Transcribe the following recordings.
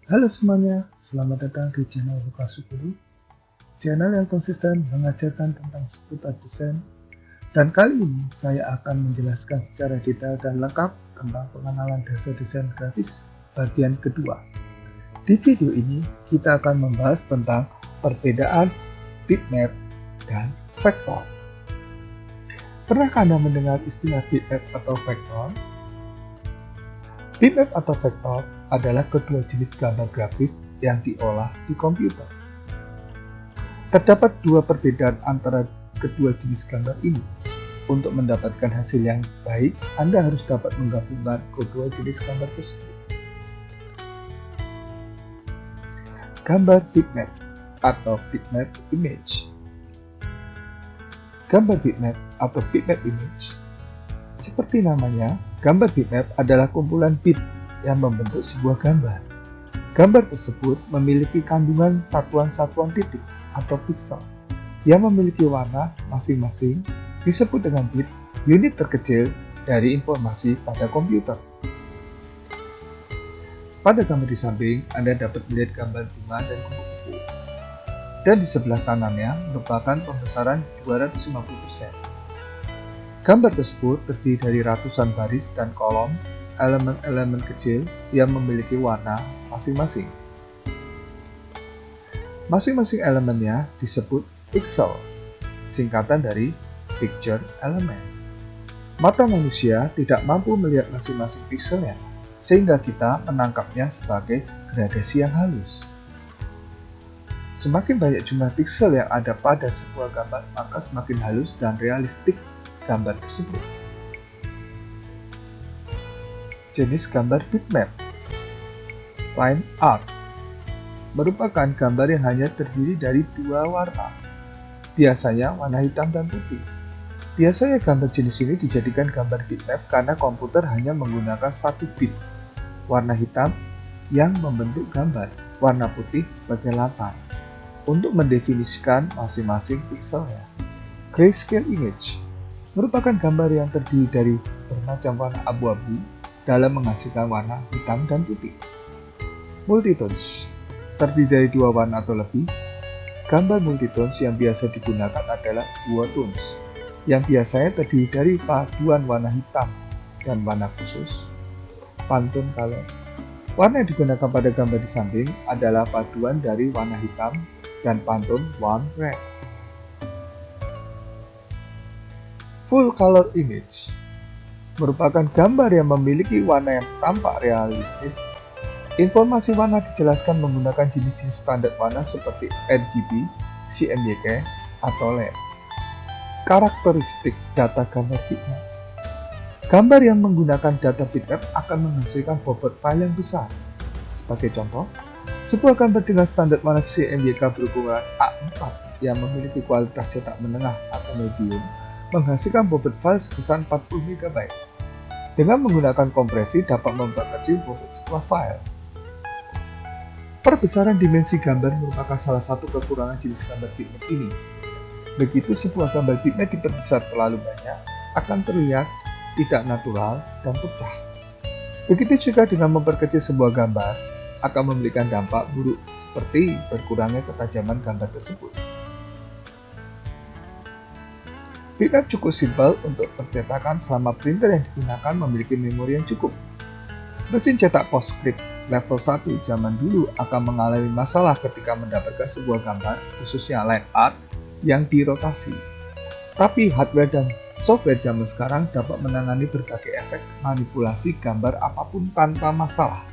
Halo semuanya, selamat datang di channel Lukas Guru, channel yang konsisten mengajarkan tentang seputar desain. Dan kali ini saya akan menjelaskan secara detail dan lengkap tentang pengenalan dasar desain grafis bagian kedua. Di video ini kita akan membahas tentang perbedaan bitmap dan vektor. Pernahkah Anda mendengar istilah bitmap atau vektor? Bitmap atau vektor adalah kedua jenis gambar grafis yang diolah di komputer. Terdapat dua perbedaan antara kedua jenis gambar ini. Untuk mendapatkan hasil yang baik, Anda harus dapat menggabungkan kedua jenis gambar tersebut. Gambar bitmap atau bitmap image. Gambar bitmap atau bitmap image. Seperti namanya, gambar bitmap adalah kumpulan bit yang membentuk sebuah gambar. Gambar tersebut memiliki kandungan satuan-satuan titik atau pixel yang memiliki warna masing-masing, disebut dengan bits, unit terkecil dari informasi pada komputer. Pada gambar di samping, Anda dapat melihat gambar bunga dan kupu-kupu. Dan di sebelah kanannya merupakan pembesaran 250%. Gambar tersebut terdiri dari ratusan baris dan kolom, elemen-elemen kecil yang memiliki warna masing-masing. Masing-masing elemennya disebut pixel, singkatan dari picture element. Mata manusia tidak mampu melihat masing-masing pixelnya, sehingga kita menangkapnya sebagai gradasi yang halus. Semakin banyak jumlah pixel yang ada pada sebuah gambar, maka semakin halus dan realistik gambar tersebut. Jenis gambar bitmap. Line art merupakan gambar yang hanya terdiri dari dua warna, biasanya warna hitam dan putih. Biasanya gambar jenis ini dijadikan gambar bitmap karena komputer hanya menggunakan satu bit, warna hitam yang membentuk gambar, warna putih sebagai latar, untuk mendefinisikan masing-masing pixelnya. Grayscale image merupakan gambar yang terdiri dari bermacam warna abu-abu dalam menghasilkan warna hitam dan putih. Multitones terdiri dari dua warna atau lebih. Gambar multitones yang biasa digunakan adalah duotones, yang biasanya terdiri dari paduan warna hitam dan warna khusus. Pantone color. Warna yang digunakan pada gambar di samping adalah paduan dari warna hitam dan pantone warm red. Full color image merupakan gambar yang memiliki warna yang tampak realistis. Informasi warna dijelaskan menggunakan jenis-jenis standar warna seperti RGB, CMYK, atau LED. Karakteristik data gambar bitmap. Gambar yang menggunakan data bitmap akan menghasilkan bobot file yang besar. Sebagai contoh, sebuah gambar dengan standar warna CMYK berukuran A4 yang memiliki kualitas cetak menengah atau medium menghasilkan bobot file sebesar 40 MB. Dengan menggunakan kompresi dapat memperkecil bobot sebuah file. Perbesaran dimensi gambar merupakan salah satu kekurangan jenis gambar bitmap ini. Begitu sebuah gambar bitmap diperbesar terlalu banyak, akan terlihat tidak natural dan pecah. Begitu juga dengan memperkecil sebuah gambar, akan memberikan dampak buruk seperti berkurangnya ketajaman gambar tersebut. Bitmap cukup simpel untuk percetakan selama printer yang digunakan memiliki memori yang cukup. Mesin cetak PostScript level 1 zaman dulu akan mengalami masalah ketika mendapatkan sebuah gambar, khususnya line art, yang dirotasi. Tapi hardware dan software zaman sekarang dapat menangani berbagai efek manipulasi gambar apapun tanpa masalah.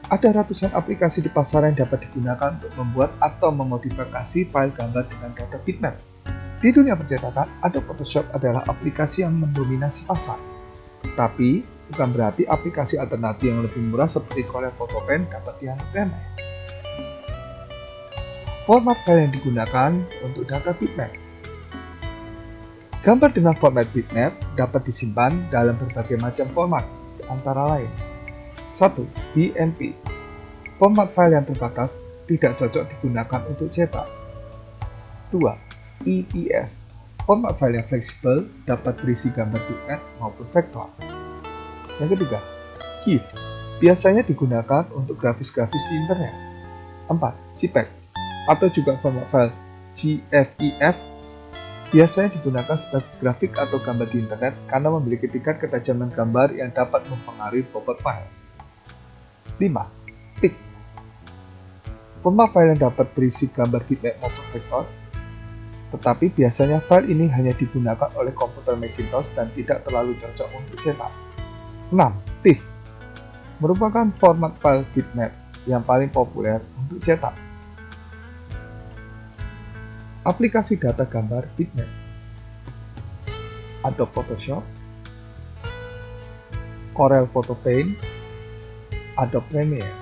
Ada ratusan aplikasi di pasaran yang dapat digunakan untuk membuat atau memodifikasi file gambar dengan data bitmap. Di dunia percetakan, Adobe Photoshop adalah aplikasi yang mendominasi pasar. Tapi, bukan berarti aplikasi alternatif yang lebih murah seperti Corel Photopen dapat dianggap remeh. Format file yang digunakan untuk data bitmap. Gambar dengan format bitmap dapat disimpan dalam berbagai macam format, antara lain 1. BMP. Format file yang terbatas tidak cocok digunakan untuk cetak. 2. EPS. Format file yang fleksibel dapat berisi gambar bitmap maupun vektor. Yang ketiga, GIF. biasanya digunakan untuk grafis-grafis di internet. 4. JPEG atau juga format file GIF biasanya digunakan sebagai grafik atau gambar di internet karena memiliki tingkat ketajaman gambar yang dapat mempengaruhi bobot file. 5. PIC. Format file yang dapat berisi gambar bitmap maupun vektor, tetapi biasanya file ini hanya digunakan oleh komputer Macintosh dan tidak terlalu cocok untuk cetak. 6. TIFF merupakan format file bitmap yang paling populer untuk cetak. Aplikasi data gambar bitmap: Adobe Photoshop, Corel Photo Paint, Adobe Premiere.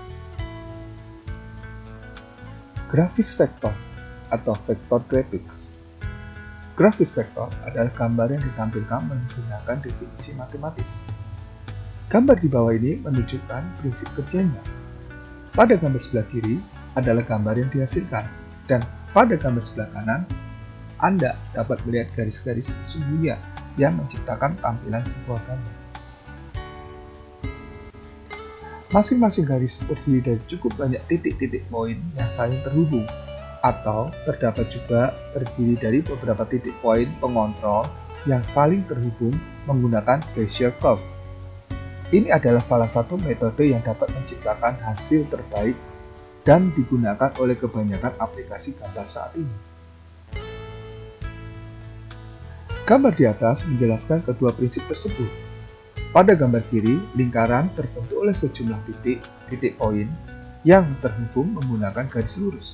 Grafis vektor atau vector graphics. Grafis vektor adalah gambar yang ditampilkan menggunakan definisi matematis. Gambar di bawah ini menunjukkan prinsip kerjanya. Pada gambar sebelah kiri adalah gambar yang dihasilkan, dan pada gambar sebelah kanan, Anda dapat melihat garis-garis sesungguhnya yang menciptakan tampilan sebuah gambar. Masing-masing garis terdiri dari cukup banyak titik-titik poin yang saling terhubung, atau terdapat juga terdiri dari beberapa titik poin pengontrol yang saling terhubung menggunakan Bezier curve. Ini adalah salah satu metode yang dapat menciptakan hasil terbaik dan digunakan oleh kebanyakan aplikasi gambar saat ini. Gambar di atas menjelaskan kedua prinsip tersebut. Pada gambar kiri, lingkaran terbentuk oleh sejumlah titik poin yang terhubung menggunakan garis lurus.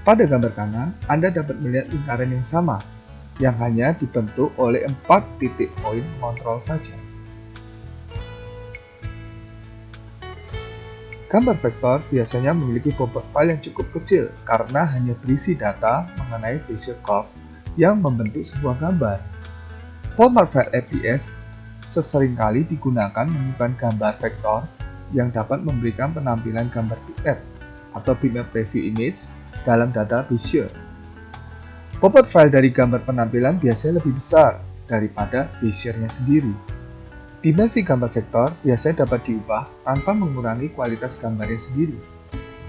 Pada gambar kanan, Anda dapat melihat lingkaran yang sama, yang hanya dibentuk oleh 4 titik poin pengontrol saja. Gambar vektor biasanya memiliki bobot file yang cukup kecil karena hanya berisi data mengenai Bezier curve yang membentuk sebuah gambar. Format file APS seseringkali digunakan menyimpan gambar vektor yang dapat memberikan penampilan gambar bitmap atau bitmap preview image dalam data Bezier. Bobot file dari gambar penampilan biasanya lebih besar daripada Beziernya sendiri. Dimensi gambar vektor biasanya dapat diubah tanpa mengurangi kualitas gambarnya sendiri.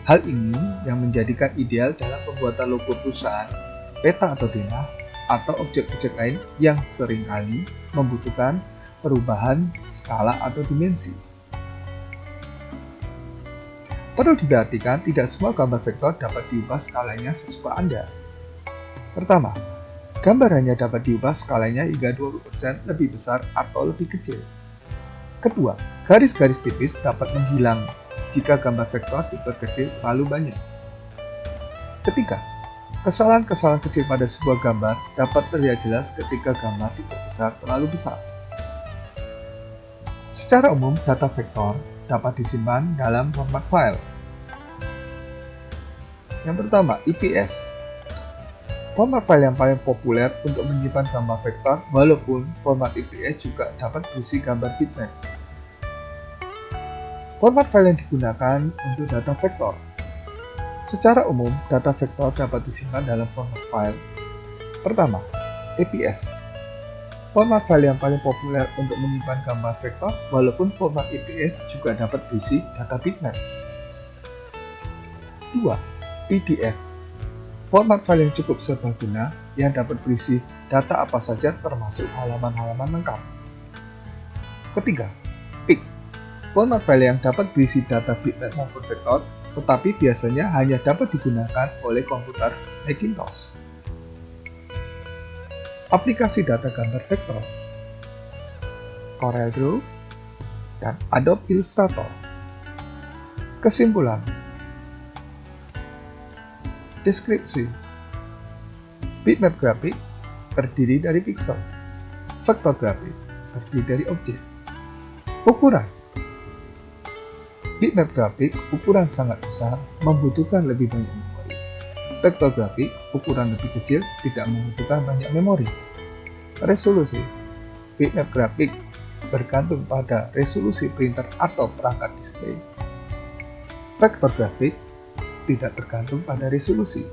Hal ini yang menjadikan ideal dalam pembuatan logo perusahaan, peta atau denah, atau objek-objek lain yang seringkali membutuhkan perubahan skala atau dimensi. Perlu diperhatikan, tidak semua gambar vektor dapat diubah skalanya sesuka Anda. Pertama, gambar hanya dapat diubah skalanya hingga 20% lebih besar atau lebih kecil. Kedua, garis-garis tipis dapat menghilang jika gambar vektor diperkecil terlalu banyak. Ketiga, kesalahan-kesalahan kecil pada sebuah gambar dapat terlihat jelas ketika gambar diperbesar terlalu besar. Secara umum, data vektor dapat disimpan dalam format file. Yang pertama, EPS. Format file yang paling populer untuk menyimpan gambar vektor, walaupun format EPS juga dapat berisi gambar bitmap. Format file yang digunakan untuk data vektor. Secara umum, data vektor dapat disimpan dalam format file. Pertama, EPS. Format file yang paling populer untuk menyimpan gambar vektor, walaupun format EPS juga dapat berisi data bitmap. 2. PDF. Format file yang cukup serbaguna yang dapat berisi data apa saja termasuk halaman-halaman lengkap. Ketiga, PIC. Format file yang dapat berisi data bitmap maupun vektor, tetapi biasanya hanya dapat digunakan oleh komputer Macintosh. Aplikasi data gambar vektor: CorelDRAW dan Adobe Illustrator. Kesimpulan. Deskripsi. Bitmap grafik terdiri dari pixel. Vektor grafik terdiri dari objek. Ukuran. Bitmap grafik ukuran sangat besar membutuhkan lebih banyak memori. Vektor grafik ukuran lebih kecil tidak membutuhkan banyak memori. Resolusi. Bitmap grafik bergantung pada resolusi printer atau perangkat display. Vektor grafik tidak tergantung pada resolusi.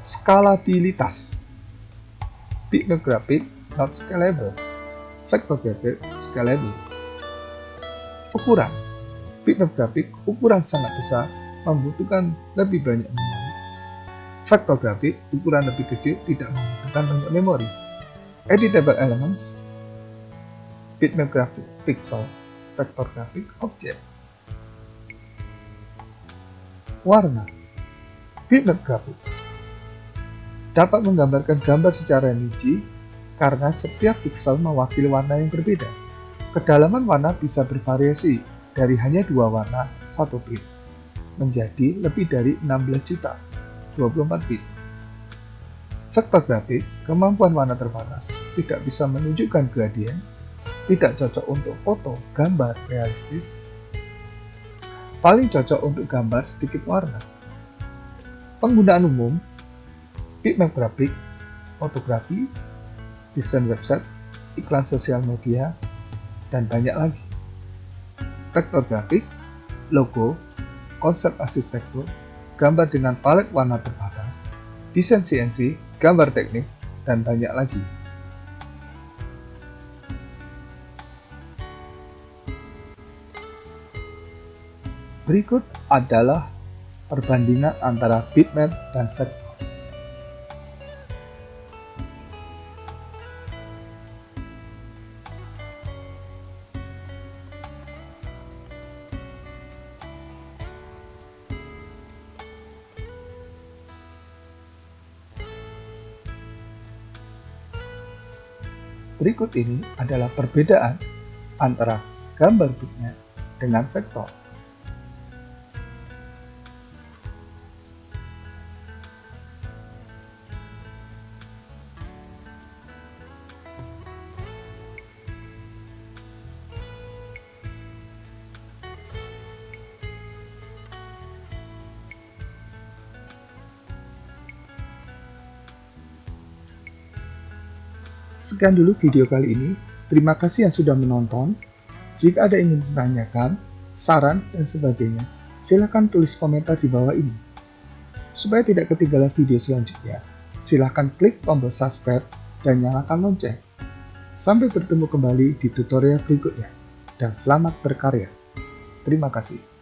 Skalabilitas. Bitmap grafik not scalable. Vektor grafik scalable. Ukuran bitmap grafik ukuran sangat besar membutuhkan lebih banyak memori. Vektor grafik ukuran lebih kecil tidak membutuhkan banyak memori. Editable elements, bitmap grafik pixels, vektor grafik objek. Warna bitmap grafik dapat menggambarkan gambar secara rinci karena setiap pixel mewakili warna yang berbeda. Kedalaman warna bisa bervariasi dari hanya 2 warna 1 bit menjadi lebih dari 16 juta 24 bit. Vektor grafik, kemampuan warna terbatas, tidak bisa menunjukkan gradien, tidak cocok untuk foto gambar realistis, paling cocok untuk gambar sedikit warna. Penggunaan umum bitmap grafik, fotografi, desain website, iklan sosial media, dan banyak lagi. Vektor grafik, logo, konsep arsitektur, gambar dengan palet warna terbatas, desain CNC, gambar teknik, dan banyak lagi. Berikut adalah perbandingan antara bitmap dan vektor. Berikut ini adalah perbedaan antara gambar bitmap dengan vektor. Sekian dulu video kali ini. Terima kasih yang sudah menonton. Jika ada yang ingin menanyakan, saran, dan sebagainya, silakan tulis komentar di bawah ini. Supaya tidak ketinggalan video selanjutnya, silakan klik tombol subscribe dan nyalakan lonceng. Sampai bertemu kembali di tutorial berikutnya, dan selamat berkarya. Terima kasih.